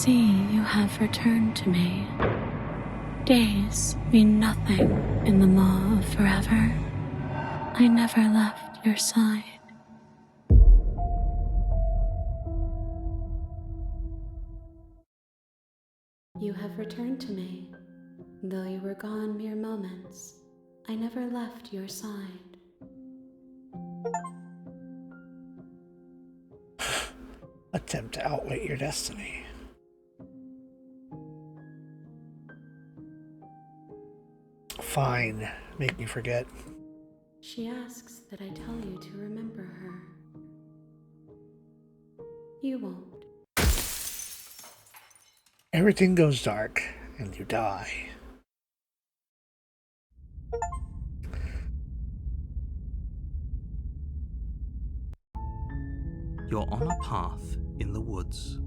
see you have returned to me. Days mean nothing in the maw of forever. I never left your side. You have returned to me. Though you were gone mere moments, I never left your side. Attempt to outwit your destiny. Fine, make me forget. She asks that I tell you to remember her. You won't. Everything goes dark, and you die. You're on a path in the woods,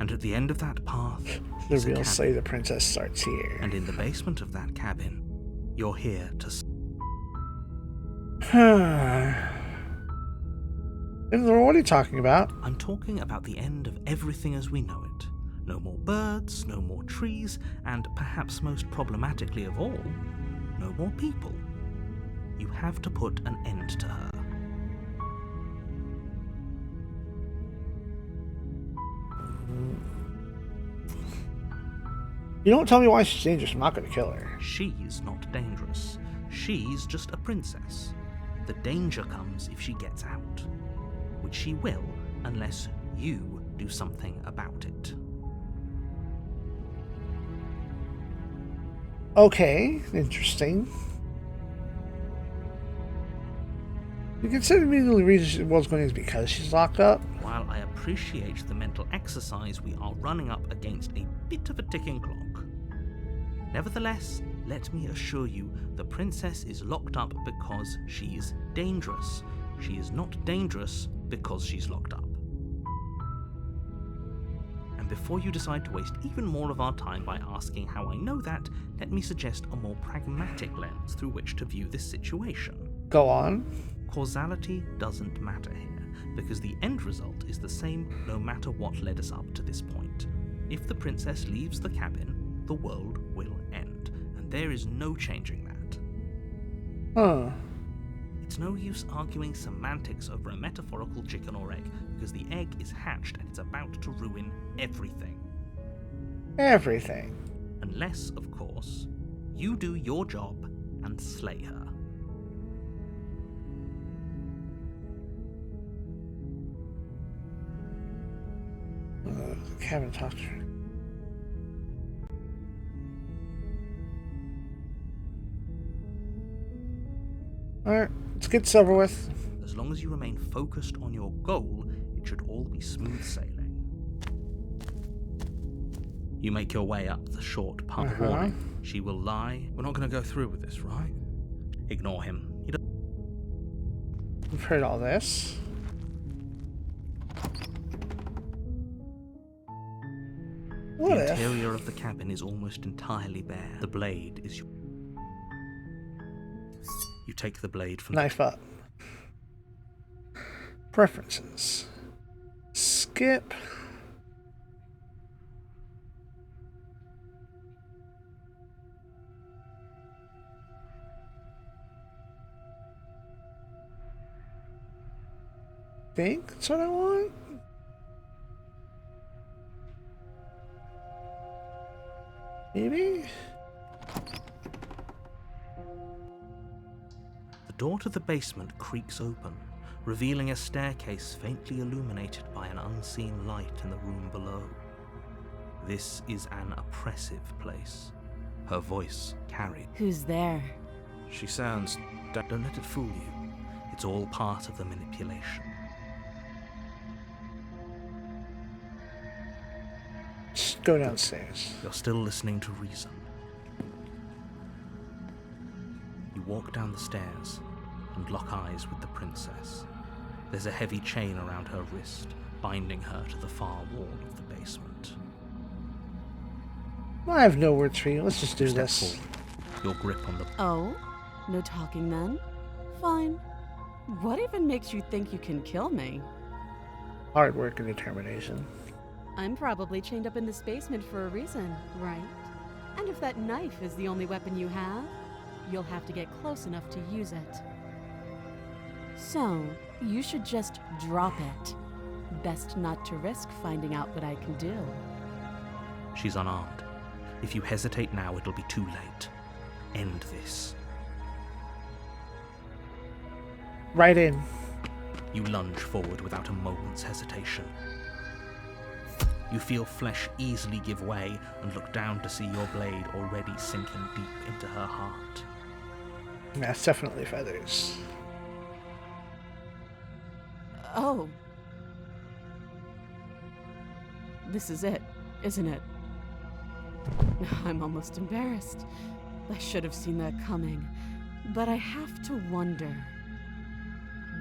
and at the end of that path The is a real cabin. Slay the Princess starts here. And in the basement of that cabin, you're here to... What are you talking about? I'm talking about the end of everything as we know it. No more birds, no more trees, and perhaps most problematically of all, no more people. You have to put an end to her. You don't tell me why she's dangerous. I'm not going to kill her. She's not dangerous. She's just a princess. The danger comes if she gets out, which she will unless you do something about it. Okay, interesting. You consider me the only reason she was going is because she's locked up? While I appreciate the mental exercise, we are running up against a bit of a ticking clock. Nevertheless, let me assure you, the princess is locked up because she's dangerous. She is not dangerous because she's locked up. And before you decide to waste even more of our time by asking how I know that, let me suggest a more pragmatic lens through which to view this situation. Go on. Causality doesn't matter here, because the end result is the same no matter what led us up to this point. If the princess leaves the cabin, the world will end, and there is no changing that. Huh. It's no use arguing semantics over a metaphorical chicken or egg, because the egg is hatched and it's about to ruin everything. Everything. Unless, of course, you do your job and slay her. I haven't talked to her. Alright, let's get this over with. As long as you remain focused on your goal, it should all be smooth sailing. You make your way up the short path. Warning. She will lie. We're not going to go through with this, right? Ignore him. We've heard all this. What The if? interior of the cabin is almost entirely bare. The blade is your... You take the blade from Knife up. Preferences. Skip. Think that's what I want. Maybe? The door to the basement creaks open, revealing a staircase faintly illuminated by an unseen light in the room below. This is an oppressive place. Her voice carried. Who's there? She sounds... Don't let it fool you. It's all part of the manipulation. Just go downstairs. You're still listening to reason. You walk down the stairs and lock eyes with the princess. There's a heavy chain around her wrist, binding her to the far wall of the basement. I have no words for you. Let's just do Step this. forward. Your grip on the... Oh? No talking then? Fine. What even makes you think you can kill me? Hard work and determination. I'm probably chained up in this basement for a reason, right? And if that knife is the only weapon you have, you'll have to get close enough to use it. So, you should just drop it. Best not to risk finding out what I can do. She's unarmed. If you hesitate now, it'll be too late. End this. Right in. You lunge forward without a moment's hesitation. You feel flesh easily give way and look down to see your blade already sinking deep into her heart. That's definitely feathers. Oh. This is it, isn't it? I'm almost embarrassed. I should have seen that coming. But I have to wonder.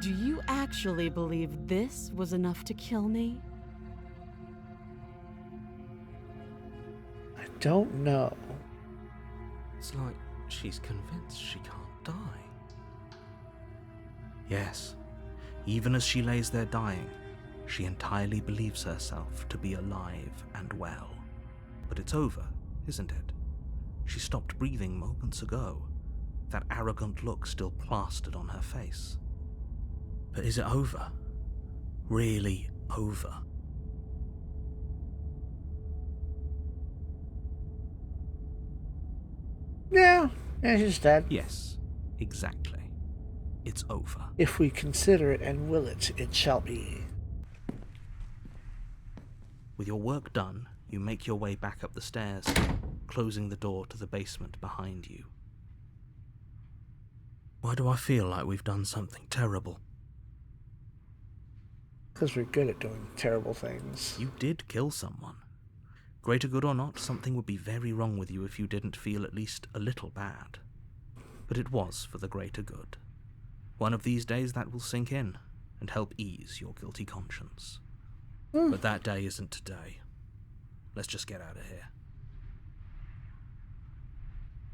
Do you actually believe this was enough to kill me? I don't know. It's like she's convinced she can't die. Yes, even as she lays there dying, she entirely believes herself to be alive and well. But it's over, isn't it? She stopped breathing moments ago, that arrogant look still plastered on her face. But is it over? Really over? Yeah, she's dead. Yes, exactly. It's over. If we consider it and will it, it shall be. With your work done, you make your way back up the stairs, closing the door to the basement behind you. Why do I feel like we've done something terrible? Because we're good at doing terrible things. You did kill someone. Greater good or not, something would be very wrong with you if you didn't feel at least a little bad. But it was for the greater good. One of these days that will sink in and help ease your guilty conscience. But that day isn't today. Let's just get out of here.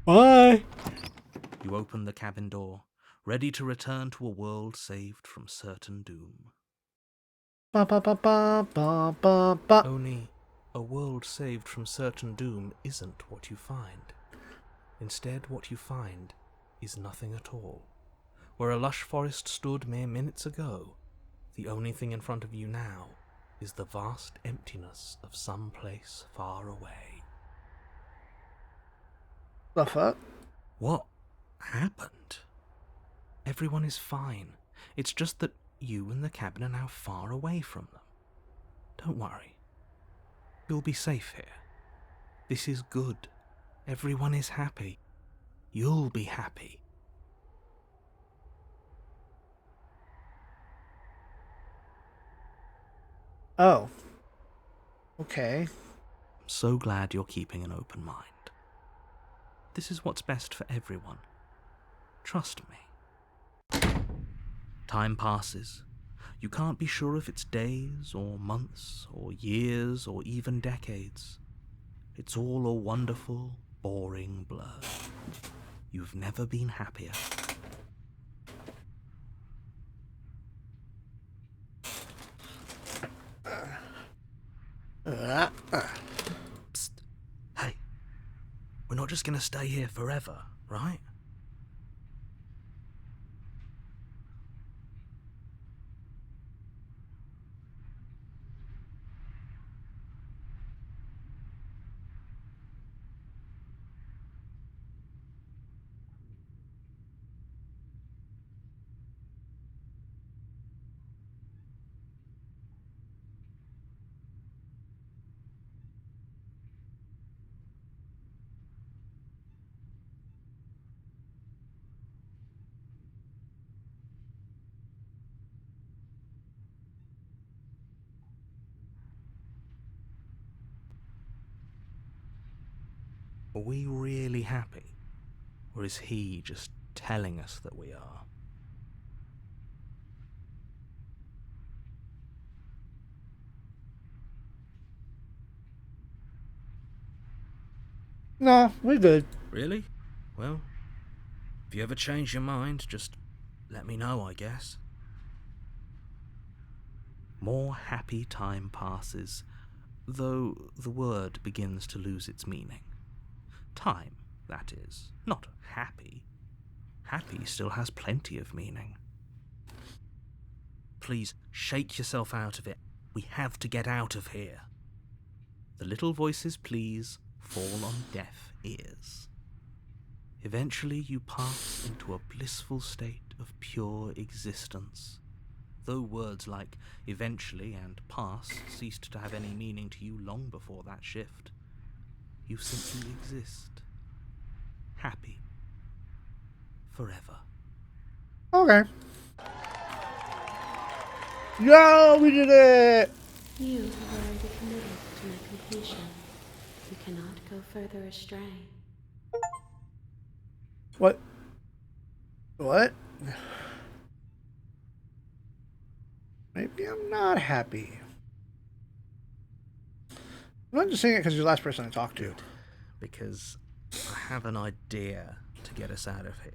Bye! You open the cabin door, ready to return to a world saved from certain doom. Ba ba ba ba ba ba ba. Only a world saved from certain doom isn't what you find. Instead, what you find is nothing at all. Where a lush forest stood mere minutes ago, the only thing in front of you now is the vast emptiness of some place far away. The fuck? What happened? Everyone is fine. It's just that you and the cabin are now far away from them. Don't worry. You'll be safe here. This is good. Everyone is happy. You'll be happy. Oh. Okay. I'm so glad you're keeping an open mind. This is what's best for everyone. Trust me. Time passes. You can't be sure if it's days, or months, or years, or even decades. It's all a wonderful, boring blur. You've never been happier. Psst. Hey. We're not just gonna stay here forever, right? Are we really happy? Or is he just telling us that we are? No, we're good. Really? Well, if you ever change your mind, just let me know, I guess. More happy time passes. though the word begins to lose its meaning. Time, that is, not happy. Happy still has plenty of meaning. Please, shake yourself out of it. We have to get out of here. The little voice's pleas fall on deaf ears. Eventually you pass into a blissful state of pure existence. Though words like eventually and pass ceased to have any meaning to you long before that shift, you simply exist. Happy. Forever. Okay. Yo, we did it! You have already committed to my completion. You cannot go further astray. What? What? Maybe I'm not happy. I'm not just saying it because you're the last person I talked to. Because I have an idea to get us out of here.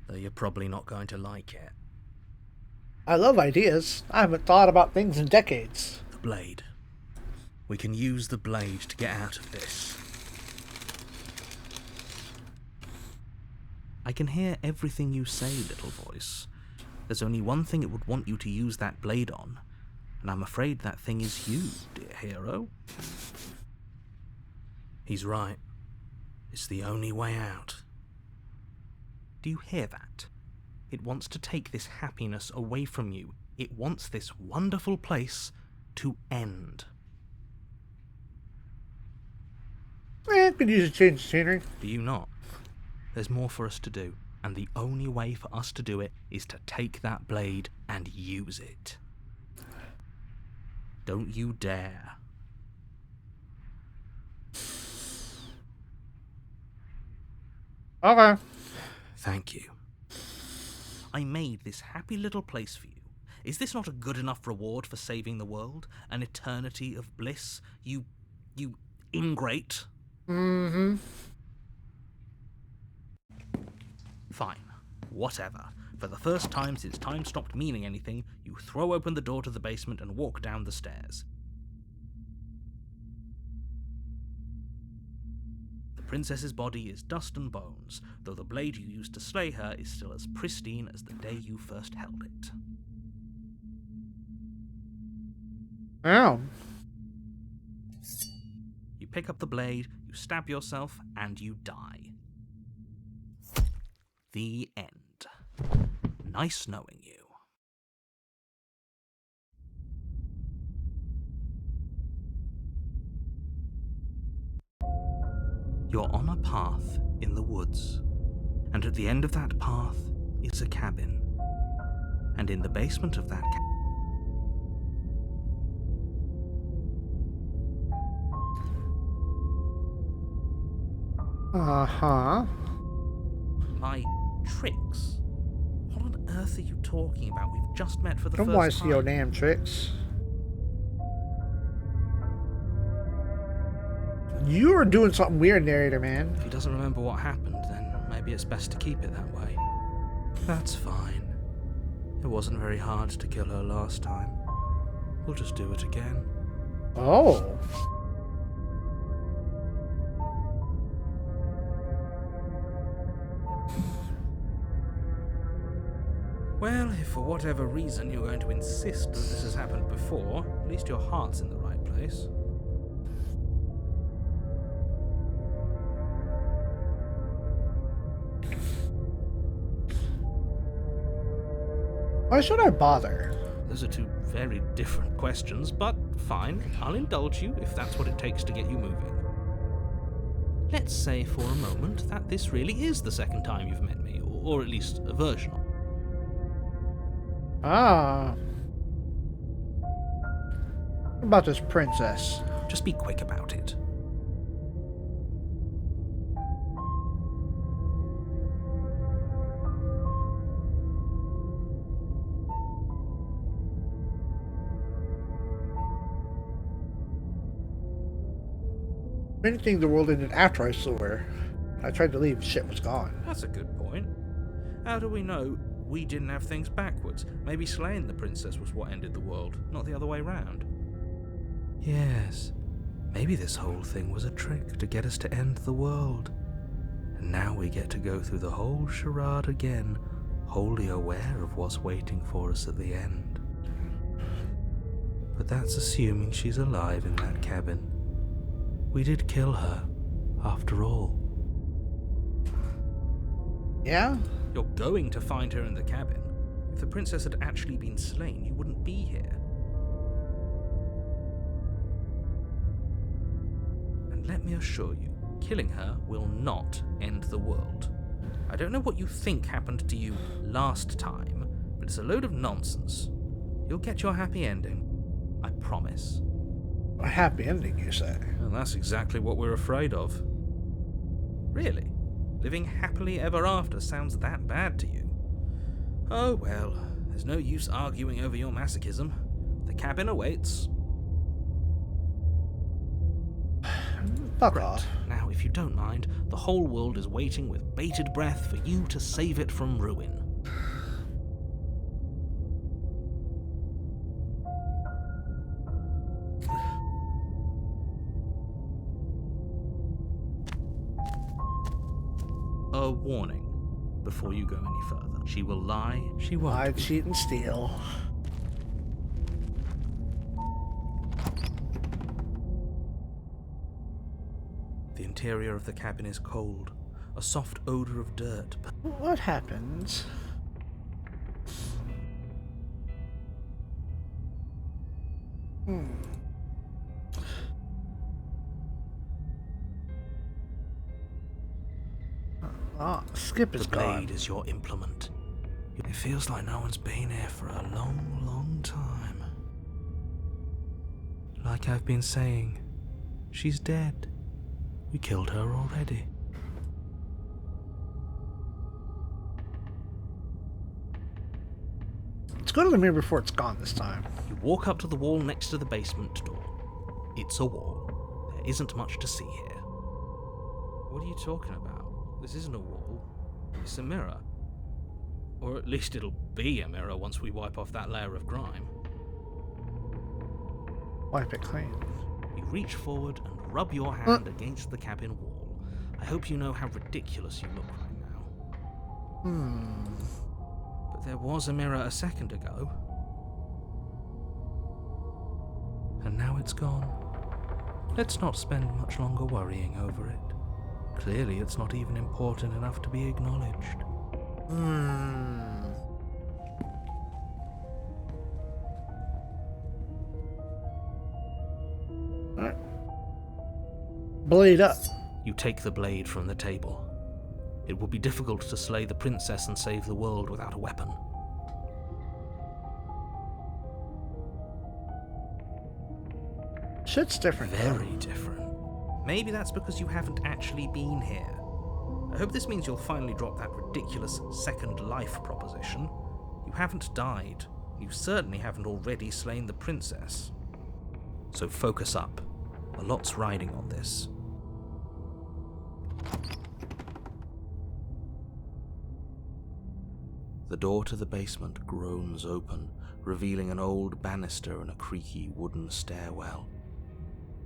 Though you're probably not going to like it. I love ideas. I haven't thought about things in decades. The blade. We can use the blade to get out of this. I can hear everything you say, little voice. There's only one thing it would want you to use that blade on, and I'm afraid that thing is you, dear hero. He's right. It's the only way out. Do you hear that? It wants to take this happiness away from you. It wants this wonderful place to end. Could use a change of scenery. Do you not? There's more for us to do, and the only way for us to do it is to take that blade and use it. Don't you dare. Okay. Thank you. I made this happy little place for you. Is this not a good enough reward for saving the world? An eternity of bliss? You ingrate? Mm-hmm. Fine. Whatever. For the first time since time stopped meaning anything, you throw open the door to the basement and walk down the stairs. The princess's body is dust and bones, though the blade you used to slay her is still as pristine as the day you first held it. Ow. You pick up the blade, you stab yourself, and you die. The end. Nice knowing you. You're on a path in the woods, and at the end of that path is a cabin. And in the basement of that cabin, Uh-huh. my tricks. What on earth are you talking about? We've just met for the Don't first want to time. see your damn tricks. You are doing something weird, narrator man. If he doesn't remember what happened, then maybe it's best to keep it that way. That's fine. It wasn't very hard to kill her last time. We'll just do it again. Oh. Well, if for whatever reason you're going to insist that this has happened before, at least your heart's in the right place. Why should I bother? Those are two very different questions, but fine, I'll indulge you if that's what it takes to get you moving. Let's say for a moment that this really is the second time you've met me, or at least a version of it. Ah. What about this princess? Just be quick about it. Many things the world ended after I saw her. I tried to leave, shit was gone. That's a good point. How do we know we didn't have things backwards? Maybe slaying the princess was what ended the world, not the other way round. Yes, maybe this whole thing was a trick to get us to end the world. And now we get to go through the whole charade again, wholly aware of what's waiting for us at the end. But that's assuming she's alive in that cabin. We did kill her, after all. Yeah? You're going to find her in the cabin. If the princess had actually been slain, you wouldn't be here. And let me assure you, killing her will not end the world. I don't know what you think happened to you last time, but it's a load of nonsense. You'll get your happy ending. I promise. A happy ending, you say? Well, that's exactly what we're afraid of. Really? Living happily ever after sounds that bad to you? Oh well, there's no use arguing over your masochism. The cabin awaits. Fuck Right. off. Now, if you don't mind, the whole world is waiting with bated breath for you to save it from ruin. A warning before you go any further. She will lie, she won't. Lie, cheat, and steal. The interior of the cabin is cold, a soft odor of dirt. What happens? Ah, Skip is The blade gone. is your implement. It feels like no one's been here for a long, long time. Like I've been saying, she's dead. We killed her already. Let's go to the mirror before it's gone this time. You walk up to the wall next to the basement door. It's a wall. There isn't much to see here. What are you talking about? This isn't a wall. It's a mirror. Or at least it'll be a mirror once we wipe off that layer of grime. Wipe it clean. You reach forward and rub your hand against the cabin wall. I hope you know how ridiculous you look right now. But there was a mirror a second ago. And now it's gone. Let's not spend much longer worrying over it. Clearly it's not even important enough to be acknowledged. Alright. Blade up. You take the blade from the table. It would be difficult to slay the princess and save the world without a weapon. Shit's different. Very different. Maybe that's because you haven't actually been here. I hope this means you'll finally drop that ridiculous second life proposition. You haven't died. You certainly haven't already slain the princess. So focus up. A lot's riding on this. The door to the basement groans open, revealing an old banister and a creaky wooden stairwell.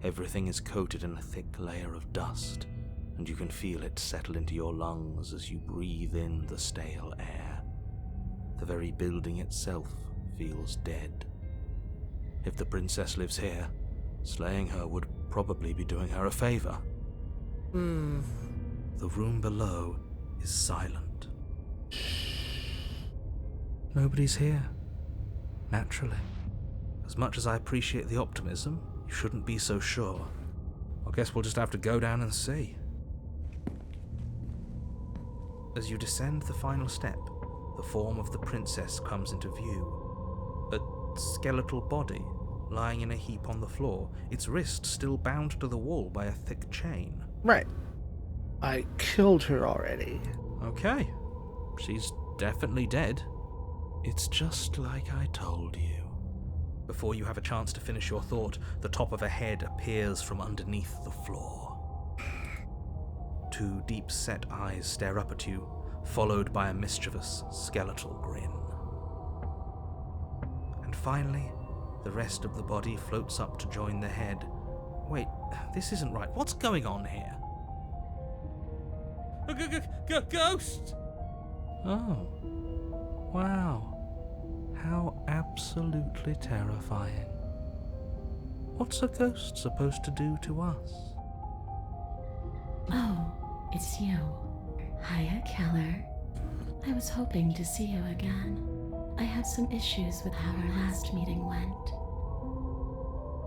Everything is coated in a thick layer of dust, and you can feel it settle into your lungs as you breathe in the stale air. The very building itself feels dead. If the princess lives here, slaying her would probably be doing her a favor. The room below is silent. Nobody's here. Naturally. As much as I appreciate the optimism, you shouldn't be so sure. I guess we'll just have to go down and see. As you descend the final step, the form of the princess comes into view. A skeletal body, lying in a heap on the floor, its wrist still bound to the wall by a thick chain. Right. I killed her already. Okay. She's definitely dead. It's just like I told you. Before you have a chance to finish your thought, the top of a head appears from underneath the floor. Two deep-set eyes stare up at you, followed by a mischievous, skeletal grin. And finally, The rest of the body floats up to join the head. Wait, this isn't right. What's going on here? A ghost! Oh, wow. How absolutely terrifying. What's a ghost supposed to do to us? Oh, it's you. Hiya, Keller. I was hoping to see you again. I have some issues with how our last meeting went.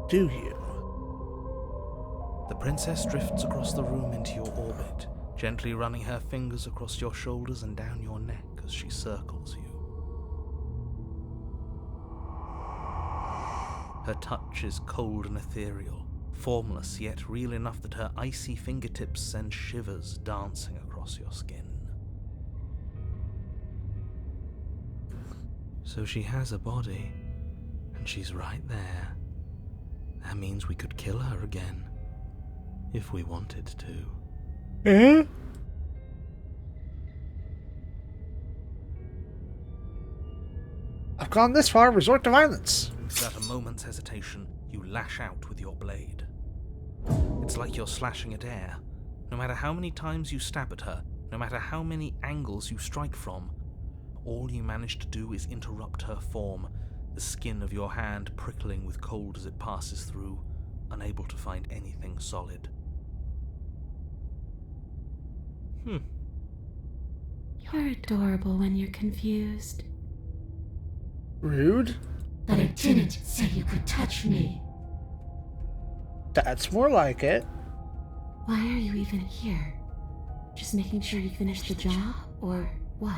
Do you? The princess drifts across the room into your orbit, gently running her fingers across your shoulders and down your neck as she circles you. Her touch is cold and ethereal, formless yet real enough that her icy fingertips send shivers dancing across your skin. So she has a body, and she's right there. That means we could kill her again, if we wanted to. Eh? I've gone this far, resort to violence. Without a moment's hesitation, you lash out with your blade. It's like you're slashing at air. No matter how many times you stab at her, no matter how many angles you strike from, all you manage to do is interrupt her form, the skin of your hand prickling with cold as it passes through, unable to find anything solid. You're adorable when you're confused. Rude? But I didn't say you could touch me. That's more like it. Why are you even here? Just making sure you finish the job, or what?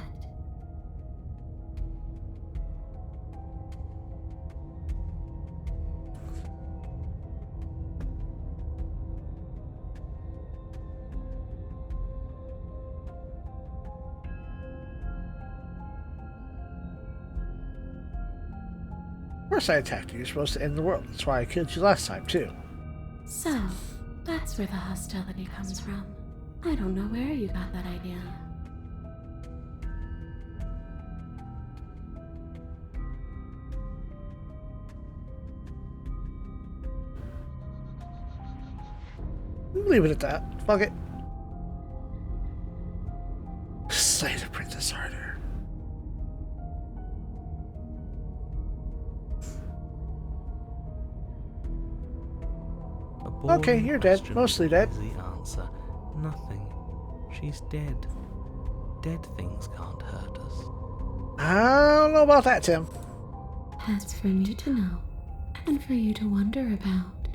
Of course I attacked you. You're supposed to end the world. That's why I killed you last time, too. So, that's where the hostility comes from. I don't know where you got that idea. Leave it at that. Fuck it. Slay the princess harder. Okay, you're dead. Mostly dead. The answer. Nothing. She's dead. Dead things can't hurt us. I don't know about that, Tim. That's for me to know, and for you to wonder about.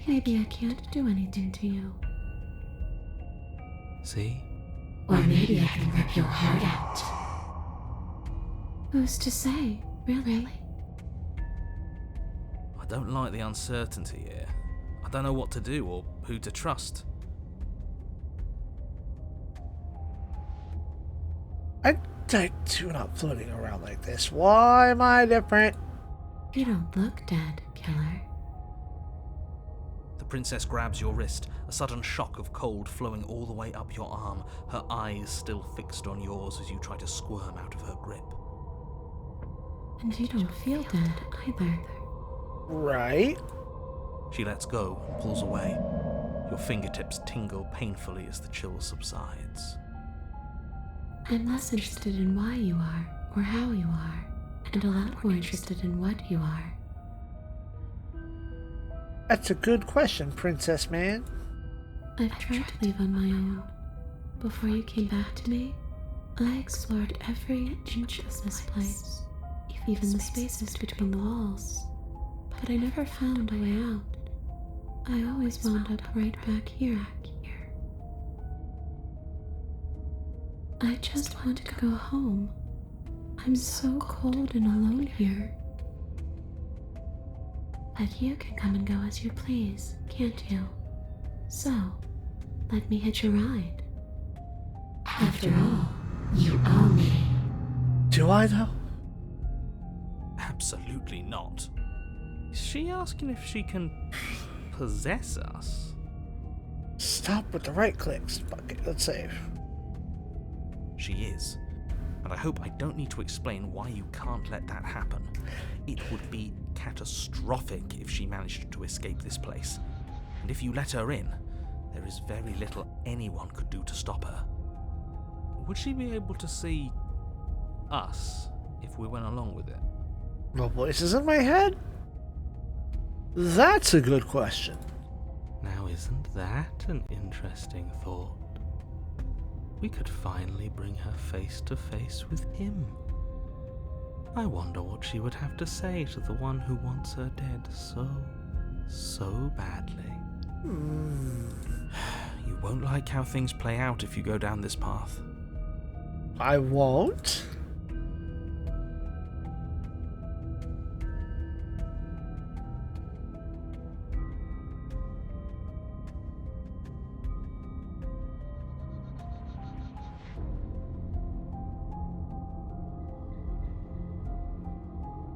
Maybe I can't do anything to you. See? Or maybe I can rip your heart out. Who's to say, really? I don't like the uncertainty here. I don't know what to do or who to trust. I do not floating around like this. Why am I different? You don't look dead, Killer. The princess grabs your wrist, a sudden shock of cold flowing all the way up your arm, her eyes still fixed on yours as you try to squirm out of her grip. And you don't feel dead either. Right? She lets go and pulls away. Your fingertips tingle painfully as the chill subsides. I'm less interested in why you are, or how you are, and a lot more interested in what you are. That's a good question, Princess Man. I've tried to leave on my own. Before you came back to me, I explored every inch of this place, even the spaces between the walls. But I never found a way out. I always wound up right back here. I just want to go home. I'm so cold and alone here. But you can come and go as you please, can't you? So, let me hitch a ride. After all, you owe me. Do I, though? Absolutely not. Is she asking if she can possess us? Stop with the right clicks. Fuck it, let's save. She is. And I hope I don't need to explain why you can't let that happen. It would be catastrophic if she managed to escape this place. And if you let her in, there is very little anyone could do to stop her. Would she be able to see us if we went along with it? No voices in my head? That's a good question. Now, isn't that an interesting thought? We could finally bring her face to face with him. I wonder what she would have to say to the one who wants her dead so badly. You won't like how things play out if you go down this path. I won't?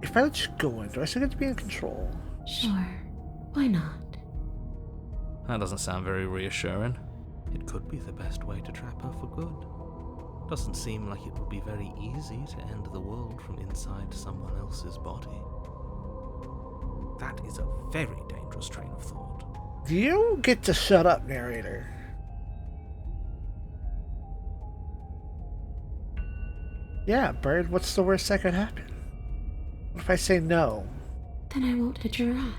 If I let you go in, do I still get to be in control? Sure, why not? That doesn't sound very reassuring. It could be the best way to trap her for good. Doesn't seem like it would be very easy to end the world from inside someone else's body. That is a very dangerous train of thought. You get to shut up, narrator. Yeah, Bird, what's the worst that could happen? What if I say no? Then I won't hit your rod.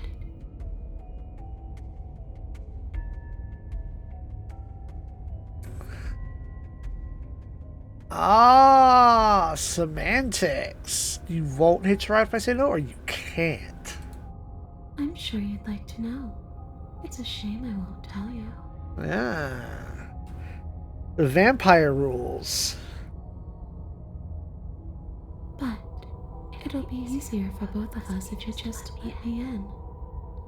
Ah, semantics. You won't hit your rod if I say no, or you can't? I'm sure you'd like to know. It's a shame I won't tell you. Ah. The vampire rules. But it'll be easier for both of us if you just eat me in.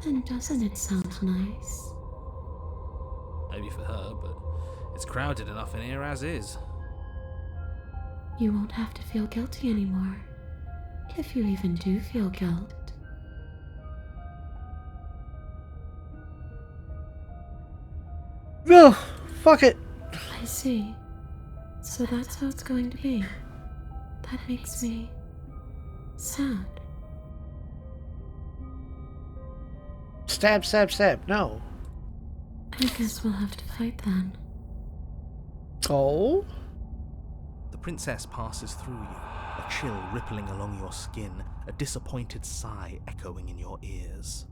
And doesn't it sound nice? Maybe for her, but it's crowded enough in here as is. You won't have to feel guilty anymore. If you even do feel guilt. No, fuck it. I see. So that's how it's going to be. That makes me sad. Stab, stab, stab. No. I guess we'll have to fight then. Oh? The princess passes through you, a chill rippling along your skin, a disappointed sigh echoing in your ears.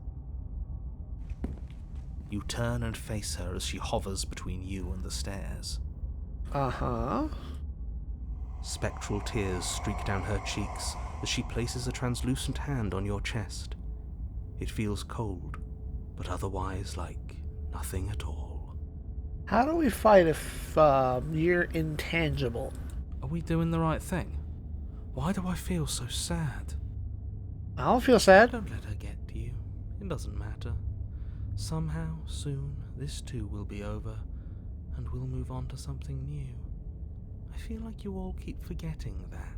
You turn and face her as she hovers between you and the stairs. Uh-huh. Spectral tears streak down her cheeks as she places a translucent hand on your chest. It feels cold, but otherwise like nothing at all. How do we fight if you're intangible? Are we doing the right thing? Why do I feel so sad? I don't feel sad. Don't let her get to you. It doesn't matter. Somehow, soon, this too will be over, and we'll move on to something new. I feel like you all keep forgetting that.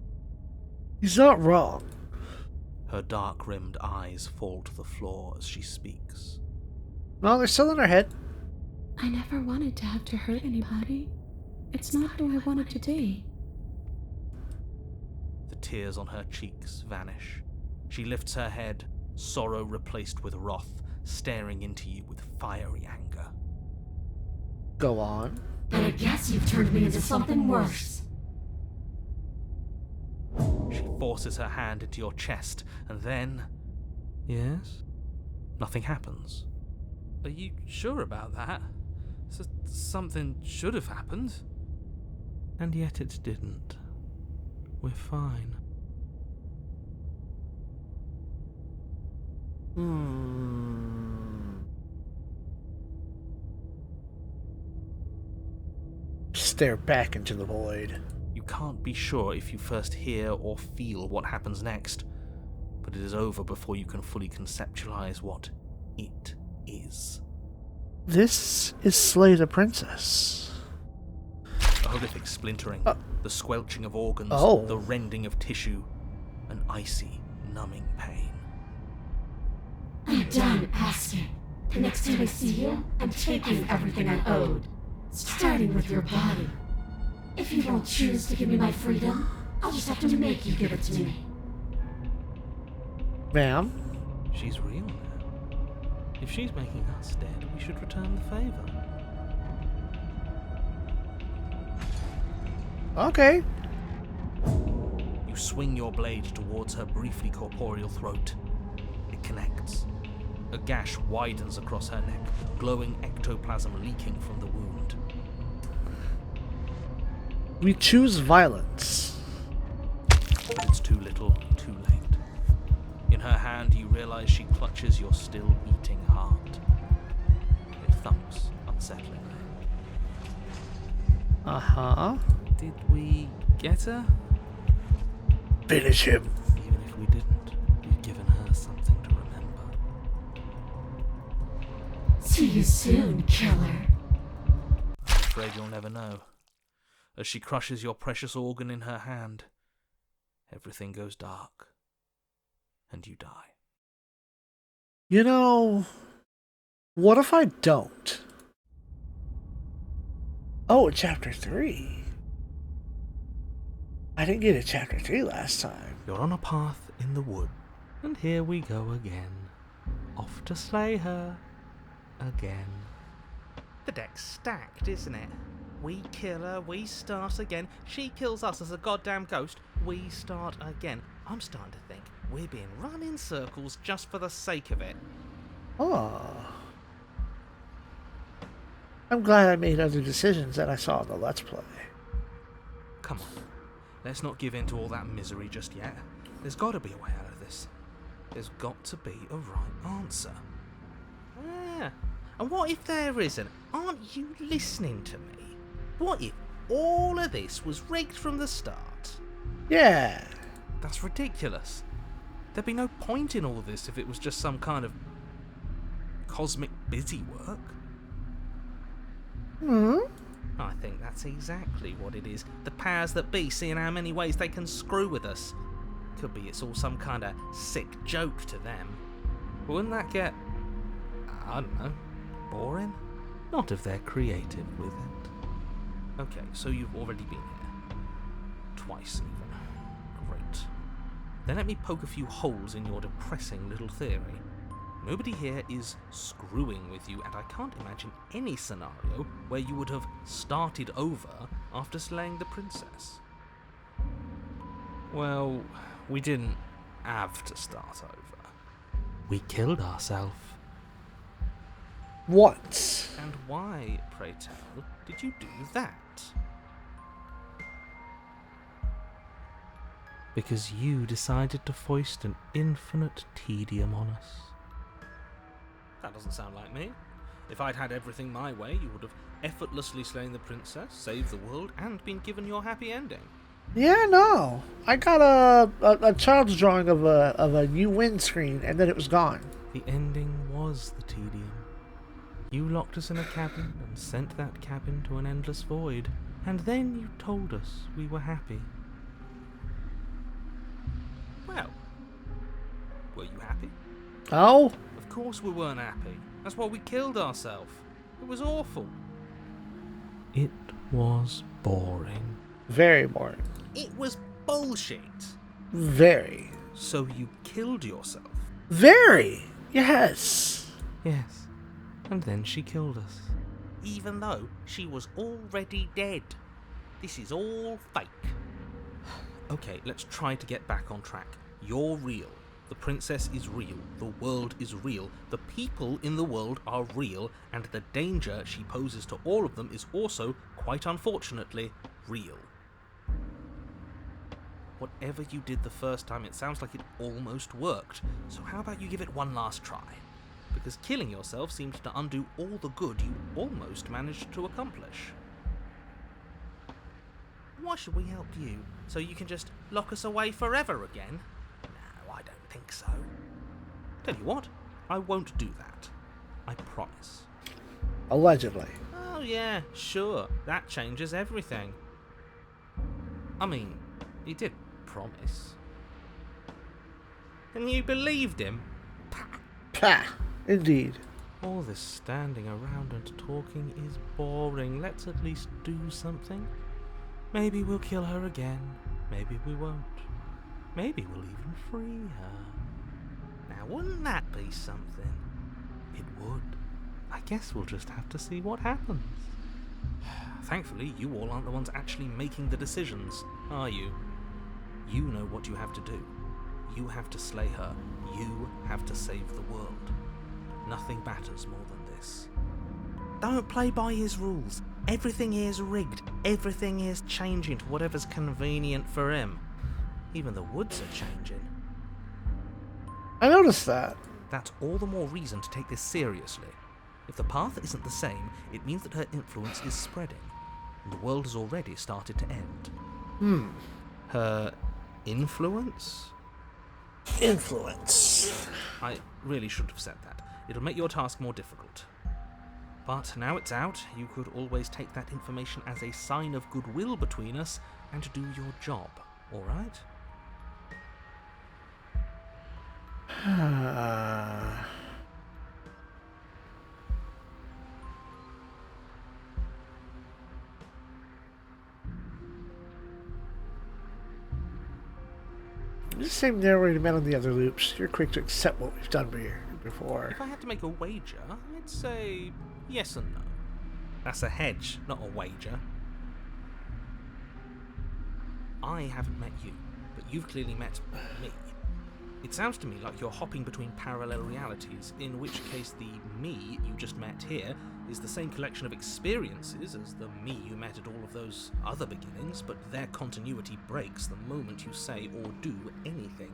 He's not wrong. Her dark-rimmed eyes fall to the floor as she speaks. No, they're still in her head. I never wanted to have to hurt anybody. It's not who I wanted to be. The tears on her cheeks vanish. She lifts her head, sorrow replaced with wrath, staring into you with fiery anger. Go on. But I guess you've turned me into something worse. She forces her hand into your chest, and then... Yes? Nothing happens. Are you sure about that? Something should have happened. And yet it didn't. We're fine. Stare back into the void. You can't be sure if you first hear or feel what happens next, but it is over before you can fully conceptualize what it is. This is Slay the Princess. A horrific splintering, the squelching of organs, Oh. the rending of tissue, an icy, numbing pain. I'm done asking. The next time I see you, I'm taking everything I owed. Starting with your body. If you won't choose to give me my freedom, I'll just have to make you give it to me. Ma'am? She's real now. If she's making us dead, we should return the favor. Okay. You swing your blade towards her briefly corporeal throat. It connects. A gash widens across her neck, glowing ectoplasm leaking from the wound. We choose violence. But it's too little, too late. In her hand, you realize she clutches your still beating heart. It thumps unsettlingly. Uh-huh. Did we get her? Finish him. Even if we didn't, we've given her something to remember. See you soon, killer. I'm afraid you'll never know. As she crushes your precious organ in her hand, everything goes dark, and you die. You know, what if I don't? Oh, chapter 3. I didn't get a chapter 3 last time. You're on a path in the wood, and here we go again. Off to slay her again. The deck's stacked, isn't it? We kill her, we start again. She kills us as a goddamn ghost, we start again. I'm starting to think we're being run in circles just for the sake of it. Oh. I'm glad I made other decisions that I saw in the Let's Play. Come on, let's not give in to all that misery just yet. There's got to be a way out of this. There's got to be a right answer. Yeah. And what if there isn't? Aren't you listening to me? What if all of this was rigged from the start? Yeah. That's ridiculous. There'd be no point in all this if it was just some kind of cosmic busy work. I think that's exactly what it is. The powers that be seeing how many ways they can screw with us. Could be it's all some kind of sick joke to them. Wouldn't that get, I don't know, boring? Not if they're creative with it. Okay, so you've already been here. Twice even. Great. Then let me poke a few holes in your depressing little theory. Nobody here is screwing with you, and I can't imagine any scenario where you would have started over after slaying the princess. Well, we didn't have to start over. We killed ourselves. Once. And why, pray tell, did you do that? Because you decided to foist an infinite tedium on us. That doesn't sound like me. If I'd had everything my way, you would have effortlessly slain the princess, saved the world, and been given your happy ending. Yeah, no. I got a child's drawing of a new windscreen, and then it was gone. The ending was the tedium. You locked us in a cabin and sent that cabin to an endless void, and then you told us we were happy. Well, were you happy? Oh? Of course we weren't happy. That's why we killed ourselves. It was awful. It was boring. Very boring. It was bullshit. Very. So you killed yourself? Very. Yes. Yes. And then she killed us. Even though she was already dead. This is all fake. Okay, let's try to get back on track. You're real. The princess is real. The world is real. The people in the world are real. And the danger she poses to all of them is also, quite unfortunately, real. Whatever you did the first time, it sounds like it almost worked. So how about you give it one last try? Because killing yourself seems to undo all the good you almost managed to accomplish. Why should we help you? So you can just lock us away forever again? No, I don't think so. Tell you what, I won't do that. I promise. Allegedly. Oh yeah, sure. That changes everything. I mean, he did promise. And you believed him? Pah. Indeed. All this standing around and talking is boring. Let's at least do something. Maybe we'll kill her again. Maybe we won't. Maybe we'll even free her. Nah, Now, wouldn't that be something? It would. I guess we'll just have to see what happens. Thankfully, you all aren't the ones actually making the decisions, are you? You know what you have to do. You have to slay her. You have to save the world. Nothing matters more than this. Don't play by his rules. Everything here's rigged. Everything here's changing to whatever's convenient for him. Even the woods are changing. I noticed that. That's all the more reason to take this seriously. If the path isn't the same, it means that her influence is spreading, and the world has already started to end. Her influence? Influence. I really shouldn't have said that. It'll make your task more difficult. But now it's out, you could always take that information as a sign of goodwill between us and do your job, alright? The same narrator you met on the other loops. You're quick to accept what we've done before. If I had to make a wager, I'd say yes and no. That's a hedge, not a wager. I haven't met you, but you've clearly met me. It sounds to me like you're hopping between parallel realities, in which case the me you just met here is the same collection of experiences as the me you met at all of those other beginnings, but their continuity breaks the moment you say or do anything,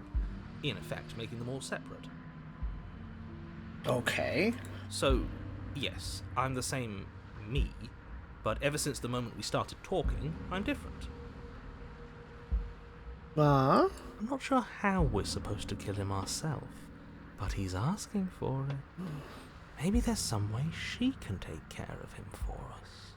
in effect making them all separate. Okay. So, yes, I'm the same me, but ever since the moment we started talking, I'm different. I'm not sure how we're supposed to kill him ourselves, but he's asking for it. Maybe there's some way she can take care of him for us.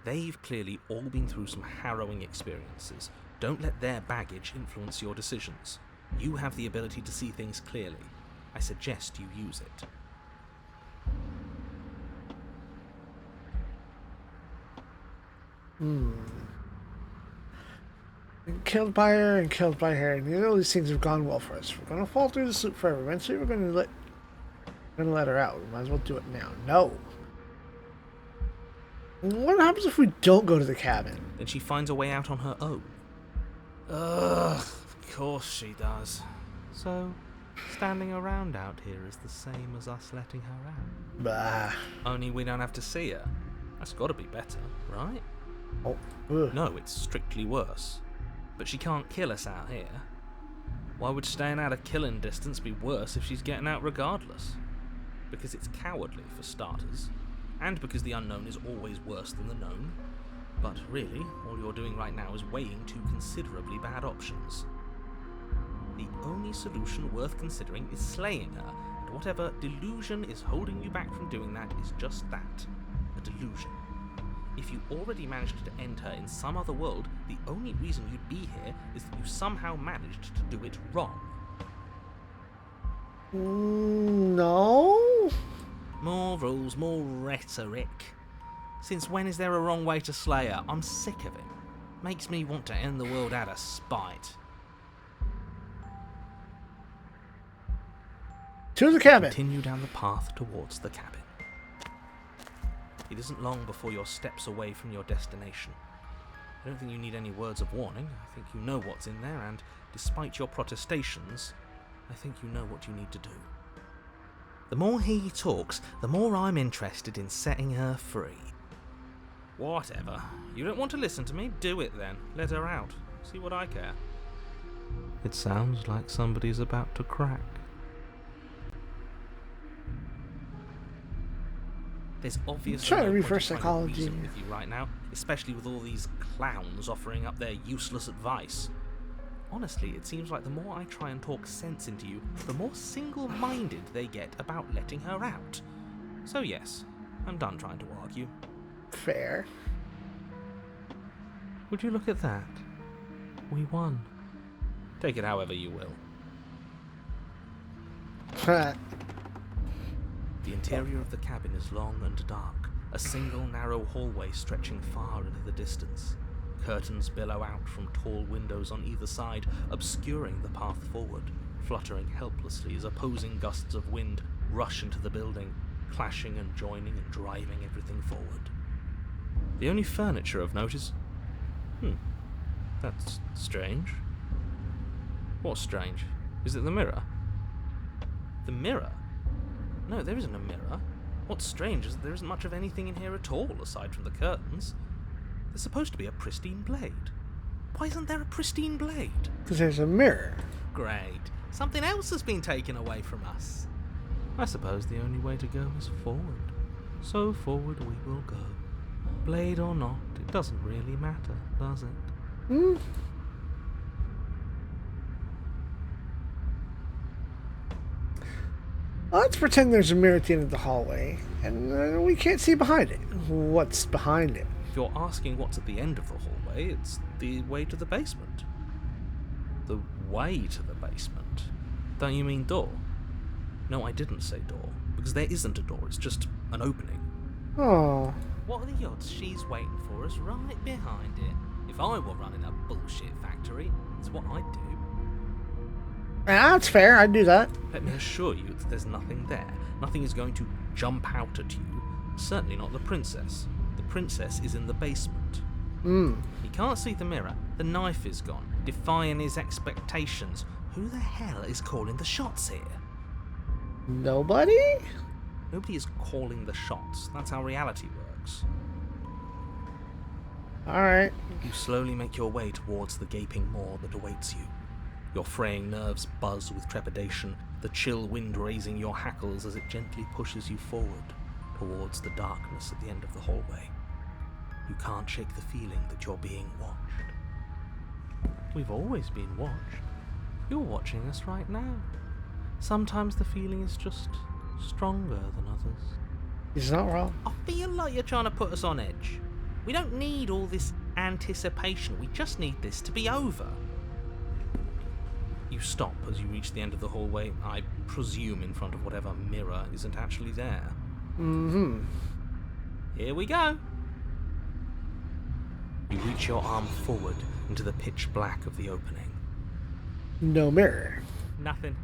They've clearly all been through some harrowing experiences. Don't let their baggage influence your decisions. You have the ability to see things clearly. I suggest you use it. Killed by her and killed by her, and all these things have gone well for us. We're gonna fall through the soup forever. Eventually, we're gonna let her out. We might as well do it now. No. What happens if we don't go to the cabin? Then she finds a way out on her own. Ugh, of course she does. So, standing around out here is the same as us letting her out. Bah. Only we don't have to see her. That's gotta be better, right? Oh. Ugh. No, it's strictly worse. But she can't kill us out here. Why would staying out of killing distance be worse if she's getting out regardless? Because it's cowardly, for starters, and because the unknown is always worse than the known. But really, all you're doing right now is weighing two considerably bad options. The only solution worth considering is slaying her, and whatever delusion is holding you back from doing that is just that, a delusion. If you already managed to end her in some other world, the only reason you'd be here is that you somehow managed to do it wrong. No? More rules, more rhetoric. Since when is there a wrong way to slay her? I'm sick of it. Makes me want to end the world out of spite. To the cabin. Continue down the path towards the cabin. It isn't long before you're steps away from your destination. I don't think you need any words of warning. I think you know what's in there, and despite your protestations, I think you know what you need to do. The more he talks, the more I'm interested in setting her free. Whatever. You don't want to listen to me? Do it then. Let her out. See what I care. It sounds like somebody's about to crack. There's obviously Try to no reverse point in trying to psychology. reason with you right now, especially with all these clowns offering up their useless advice. Honestly, it seems like the more I try and talk sense into you, the more single-minded they get about letting her out. So yes, I'm done trying to argue. Fair. Would you look at that? We won. Take it however you will. The interior of the cabin is long and dark, a single narrow hallway stretching far into the distance. Curtains billow out from tall windows on either side, obscuring the path forward. fluttering helplessly as opposing gusts of wind rush into the building, clashing and joining and driving everything forward. The only furniture of note is... that's strange. What's strange? Is it the mirror? The mirror? No, there isn't a mirror. What's strange is that there isn't much of anything in here at all, aside from the curtains. There's supposed to be a pristine blade. Why isn't there a pristine blade? Because there's a mirror. Great. Something else has been taken away from us. I suppose the only way to go is forward. So forward we will go. Blade or not, it doesn't really matter, does it? Let's pretend there's a mirror at the end of the hallway, and we can't see behind it. What's behind it? If you're asking what's at the end of the hallway, it's the way to the basement. The way to the basement? Don't you mean door? No, I didn't say door, because there isn't a door, it's just an opening. Oh. What are the odds she's waiting for us right behind it? If I were running a bullshit factory, it's what I'd do. That's fair, I'd do that. Let me assure you that there's nothing there. Nothing is going to jump out at you. Certainly not the princess. The princess is in the basement. He can't see the mirror. The knife is gone, defying his expectations. Who the hell is calling the shots here? Nobody? Nobody is calling the shots. That's how reality works. Alright. You slowly make your way towards the gaping maw that awaits you. Your fraying nerves buzz with trepidation, the chill wind raising your hackles as it gently pushes you forward towards the darkness at the end of the hallway. You can't shake the feeling that you're being watched. We've always been watched. You're watching us right now. Sometimes the feeling is just stronger than others. He's not wrong. I feel like you're trying to put us on edge. We don't need all this anticipation. We just need this to be over. You stop as you reach the end of the hallway, I presume in front of whatever mirror isn't actually there. Here we go. You reach your arm forward into the pitch black of the opening. No mirror. Nothing.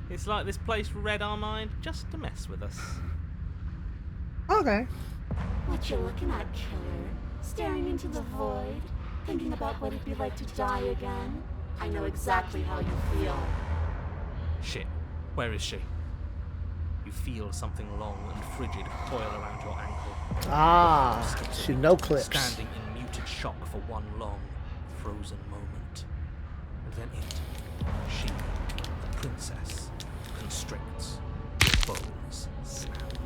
It's like this place read our mind just to mess with us. Okay. What you looking at, killer? Staring into the void? Thinking about what it'd be like to die again? I know exactly how you feel. Shit. Where is she? You feel something long and frigid coil around your ankle. Ah, she no clips. Standing in muted shock for one long, frozen moment. And then she, the princess, constricts. Your bones snap.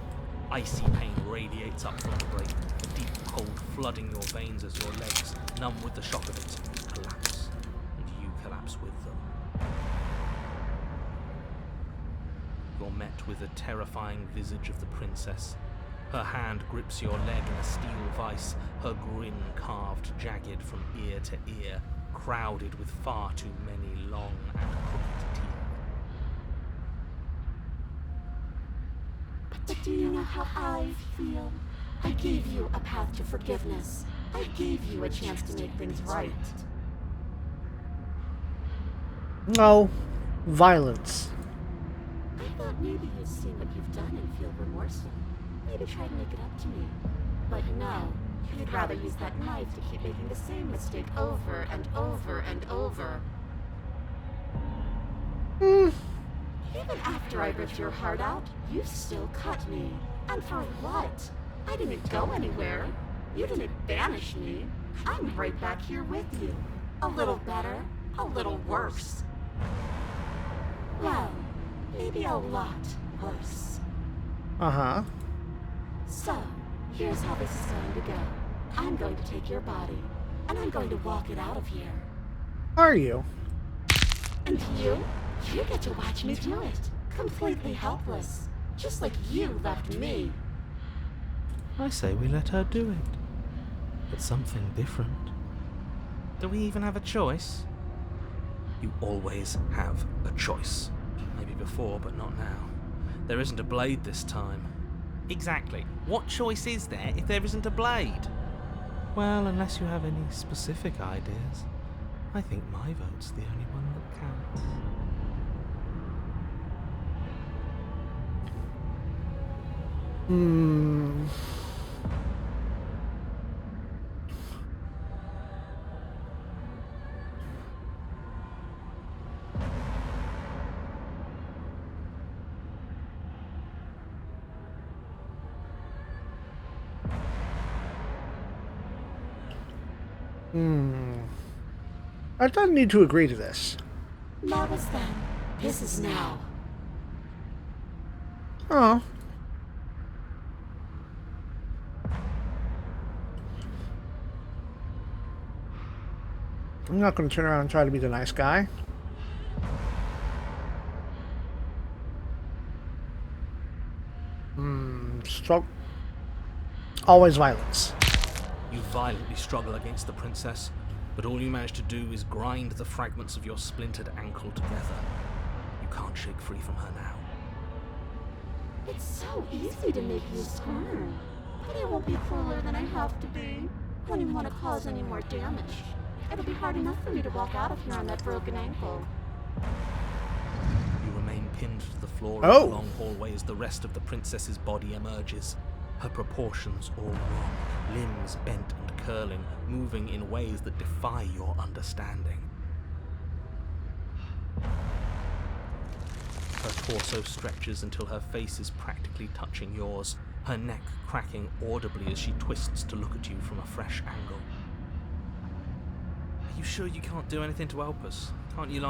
Icy pain radiates up from the brain, the deep cold flooding your veins as your legs, numb with the shock of it, collapse. And you collapse with them. You're met with the terrifying visage of the princess. Her hand grips your leg in a steel vice, her grin carved jagged from ear to ear, crowded with far too many long and crooked teeth. But do you know how I feel? I gave you a path to forgiveness. I gave you a chance to make things right. No. Violence. I thought maybe you'd see what you've done and feel remorseful. Maybe try to make it up to me. But no, you'd rather use that knife to keep making the same mistake over and over and over. Even after I ripped your heart out, you still cut me. And for what? I didn't go anywhere. You didn't banish me. I'm right back here with you. A little better, a little worse. Well, maybe a lot worse. Uh-huh. So, here's how this is going to go. I'm going to take your body, and I'm going to walk it out of here. Are you? And you get to watch me do it. Completely helpless. Just like you left me. I say we let her do it. But something different. Do we even have a choice? You always have a choice. Maybe before, but not now. There isn't a blade this time. Exactly. What choice is there if there isn't a blade? Well, unless you have any specific ideas, I think my vote's the only one that counts. Hmm. I don't need to agree to this. That was then. This is now. Oh. I'm not going to turn around and try to be the nice guy. Struggle. Always violence. You violently struggle against the princess, but all you manage to do is grind the fragments of your splintered ankle together. You can't shake free from her now. It's so easy to make you squirm. But I won't be crueler than I have to be. I don't even want to cause any more damage. It'll be hard enough for me to walk out of here on that broken ankle. You remain pinned to the floor Oh. of the long hallway as the rest of the princess's body emerges. Her proportions all wrong, limbs bent and curling, moving in ways that defy your understanding. Her torso stretches until her face is practically touching yours, her neck cracking audibly as she twists to look at you from a fresh angle. Are you sure you can't do anything to help us? Can't you,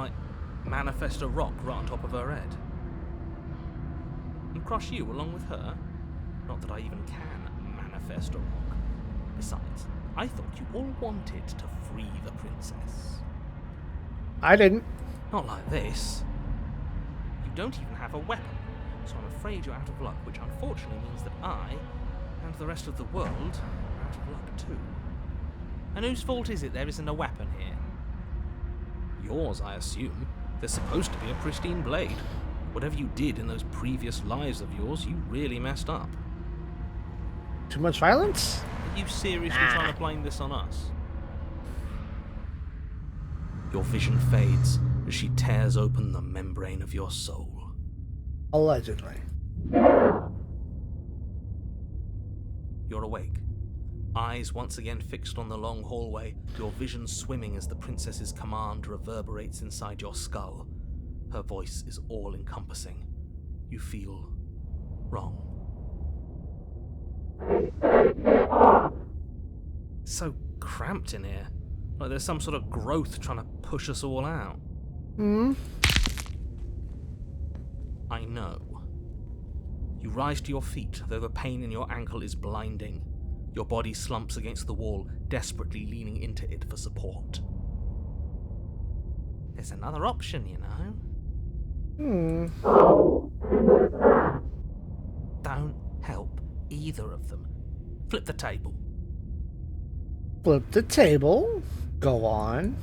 manifest a rock right on top of her head? And crush you along with her? Not that I even can manifest a rock. Besides, I thought you all wanted to free the princess. I didn't. Not like this. You don't even have a weapon, so I'm afraid you're out of luck, which unfortunately means that I, and the rest of the world, are out of luck too. And whose fault is it there isn't a weapon here? Yours, I assume. There's supposed to be a pristine blade. Whatever you did in those previous lives of yours, you really messed up. Too much violence? Are you seriously trying to blame this on us? Your vision fades as she tears open the membrane of your soul. Allegedly. You're awake. Eyes once again fixed on the long hallway, your vision swimming as the princess's command reverberates inside your skull. Her voice is all-encompassing. You feel wrong. It's so cramped in here. Like there's some sort of growth trying to push us all out. I know. You rise to your feet, though the pain in your ankle is blinding. Your body slumps against the wall, desperately leaning into it for support. There's another option, you know. Don't help either of them. Flip the table. Flip the table. Go on.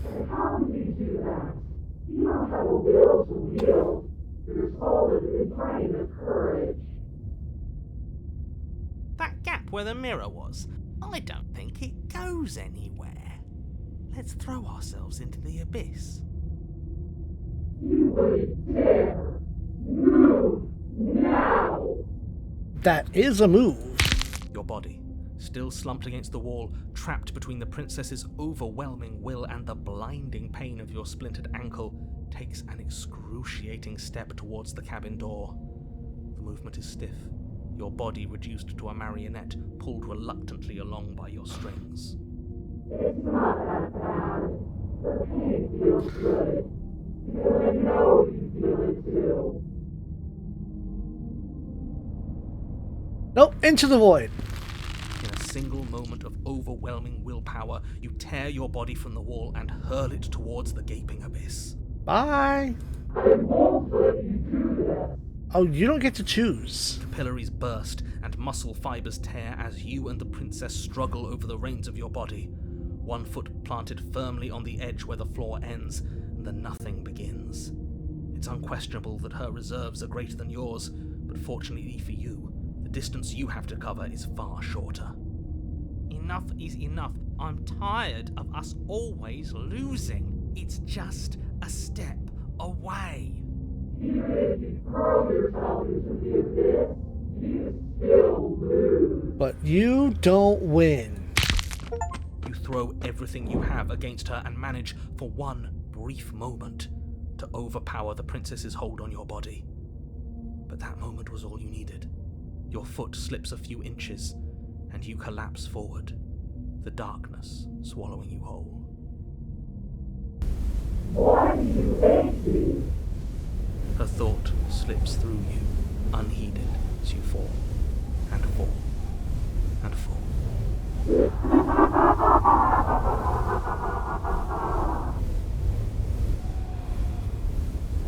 That gap where the mirror was, I don't think it goes anywhere. Let's throw ourselves into the abyss. That is a move. Your body, still slumped against the wall, trapped between the princess's overwhelming will and the blinding pain of your splintered ankle, takes an excruciating step towards the cabin door. The movement is stiff, your body reduced to a marionette, pulled reluctantly along by your strings. It's not that bad. The pain feels good. Because I know you feel it too. Nope, into the void. In a single moment of overwhelming willpower, you tear your body from the wall and hurl it towards the gaping abyss. Bye. I won't let you do that. Oh, you don't get to choose. Capillaries burst and muscle fibers tear as you and the princess struggle over the reins of your body. One foot planted firmly on the edge where the floor ends, and the nothing begins. It's unquestionable that her reserves are greater than yours, but fortunately for you, the distance you have to cover is far shorter. Enough is enough. I'm tired of us always losing. It's just a step away. Even if you throw yourself into the abyss, But you don't win. You throw everything you have against her and manage, for one brief moment, to overpower the princess's hold on your body. But that moment was all you needed. Your foot slips a few inches, and you collapse forward, the darkness swallowing you whole. Why do you hate me? Her thought slips through you, unheeded, as you fall, and fall, and fall.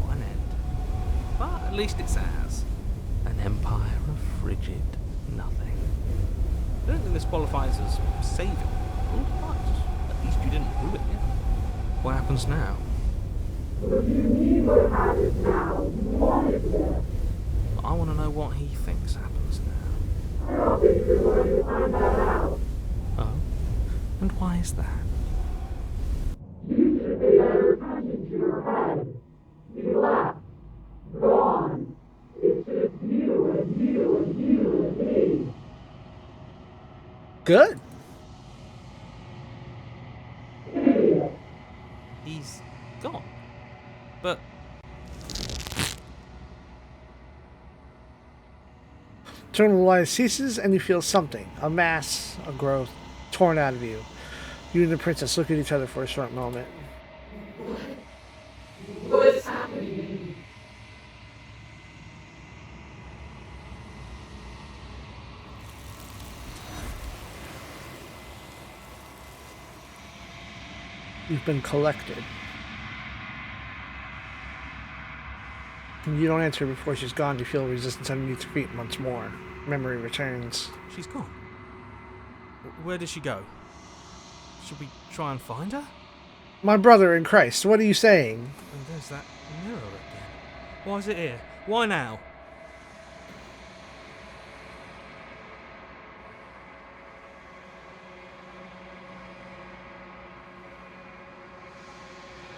What an end. But at least it's ours. An empire of frigid nothing. I don't think this qualifies as saving the world, but at least you didn't ruin it. What happens now? What you mean what happens now? You wanted this. I want to know what he thinks happens now. I don't think you're going to find that out. Oh? And why is that? You should pay better attention to your head. You left. Gone. It's just you and you and you and me. Good. Idiot. He's gone. But Internal life ceases and you feel something. A mass, a growth, torn out of you. You and the princess look at each other for a short moment. What's happening? You've been collected. You don't answer before she's gone. You feel resistance underneath your feet once more. Memory returns. She's gone. Where did she go? Should we try and find her? My brother in Christ, what are you saying? And there's that mirror again. Why is it here? Why now?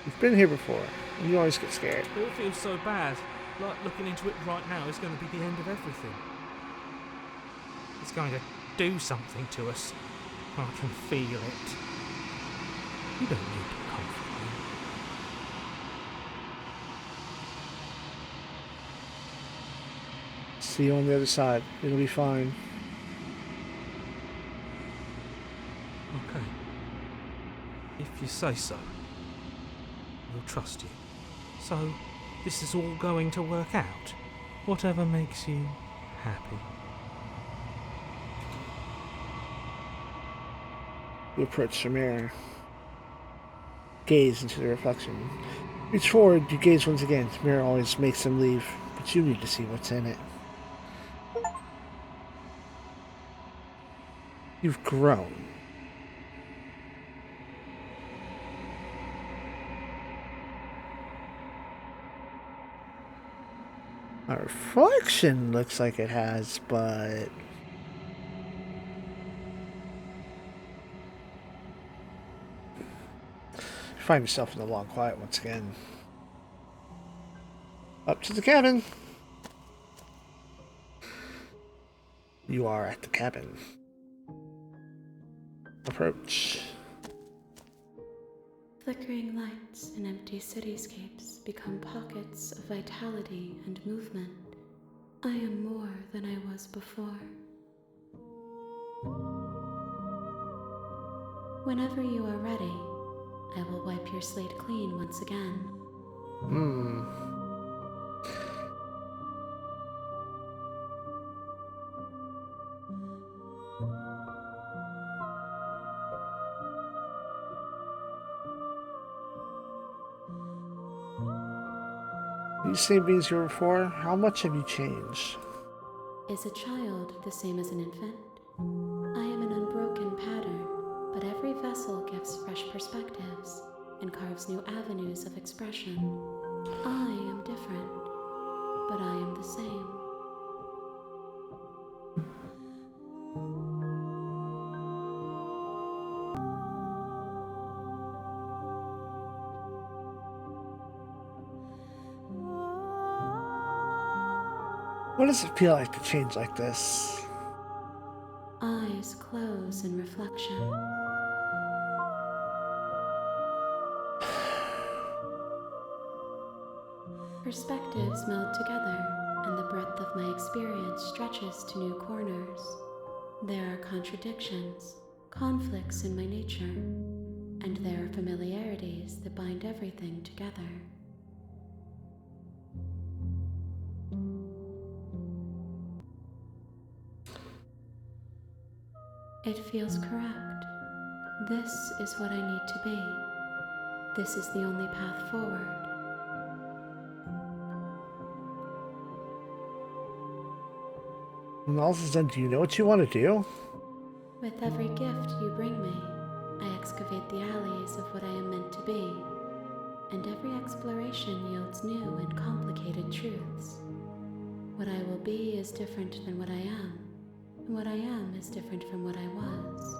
You've been here before. And you always get scared. It all feels so bad. Like looking into it right now is going to be the end of everything. It's going to do something to us. I can feel it. You don't need to comfort me. See you on the other side. It'll be fine. Okay. If you say so, we'll trust you. So, this is all going to work out. Whatever makes you happy. You approach the mirror. Gaze into the reflection. Reach forward, you gaze once again. The mirror always makes them leave, but you need to see what's in it. You've grown. A reflection looks like it has, but you find yourself in the long quiet once again. Up to the cabin. You are at the cabin. Approach. Flickering lights and empty cityscapes become pockets of vitality and movement. I am more than I was before. Whenever you are ready, I will wipe your slate clean once again. These same beings you were before, how much have you changed? Is a child the same as an infant? I am an unbroken pattern, but every vessel gives fresh perspectives and carves new avenues of expression. I am different, but I am the same. What what does it feel like to change like this? Eyes close in reflection. Perspectives meld together, and the breadth of my experience stretches to new corners. There are contradictions, conflicts in my nature, and there are familiarities that bind everything together. It feels correct. This is what I need to be. This is the only path forward. When all is done, do you know what you want to do? With every gift you bring me, I excavate the alleys of what I am meant to be, and every exploration yields new and complicated truths. What I will be is different than what I am, and what I am is different from what I was.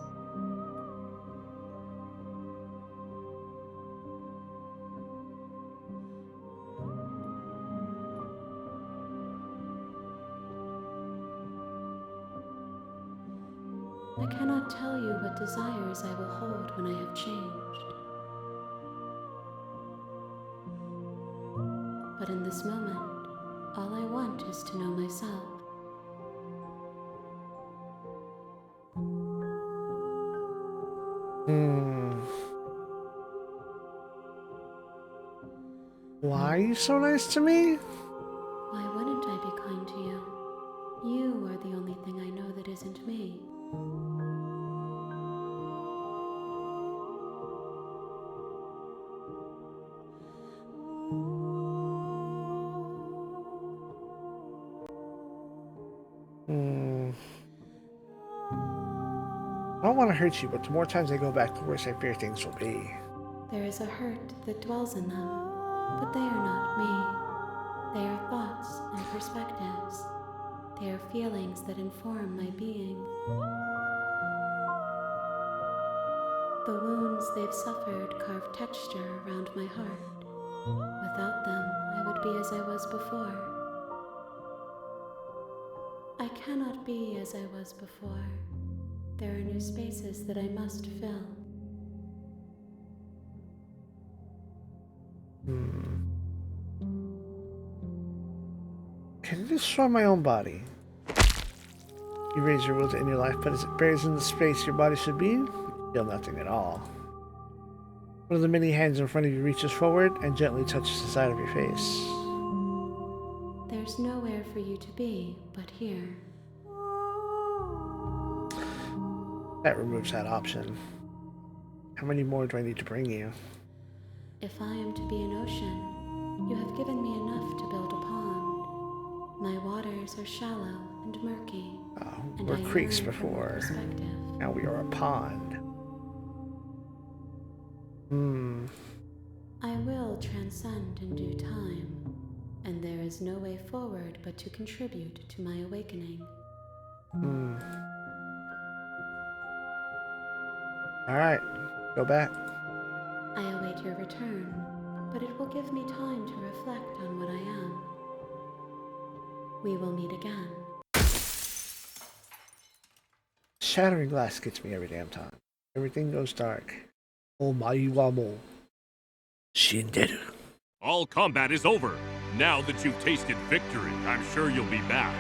I cannot tell you what desires I will hold when I have changed. But in this moment, all I want is to know myself. Why are you so nice to me? Why wouldn't I be kind to you? You are the only thing I know that isn't me. I don't want to hurt you, but the more times I go back, the worse I fear things will be. There is a hurt that dwells in them, but they are not me. They are thoughts and perspectives. They are feelings that inform my being. The wounds they've suffered carve texture around my heart. Without them, I would be as I was before. I cannot be as I was before. There are new spaces that I must fill. Can I destroy my own body? You raise your will to end your life, but as it bears in the space your body should be, you feel nothing at all. One of the many hands in front of you reaches forward and gently touches the side of your face. There's nowhere for you to be but here. That removes that option. How many more do I need to bring you? If I am to be an ocean, you have given me enough to build a pond. My waters are shallow and murky. Oh, and we're I creeks yearn for more before. perspective. Now we are a pond. I will transcend in due time, and there is no way forward but to contribute to my awakening. Alright, go back. I await your return, but it will give me time to reflect on what I am. We will meet again. Shattering glass gets me every damn time. Everything goes dark. Omae wa mo shinderu. All combat is over. Now that you've tasted victory, I'm sure you'll be back.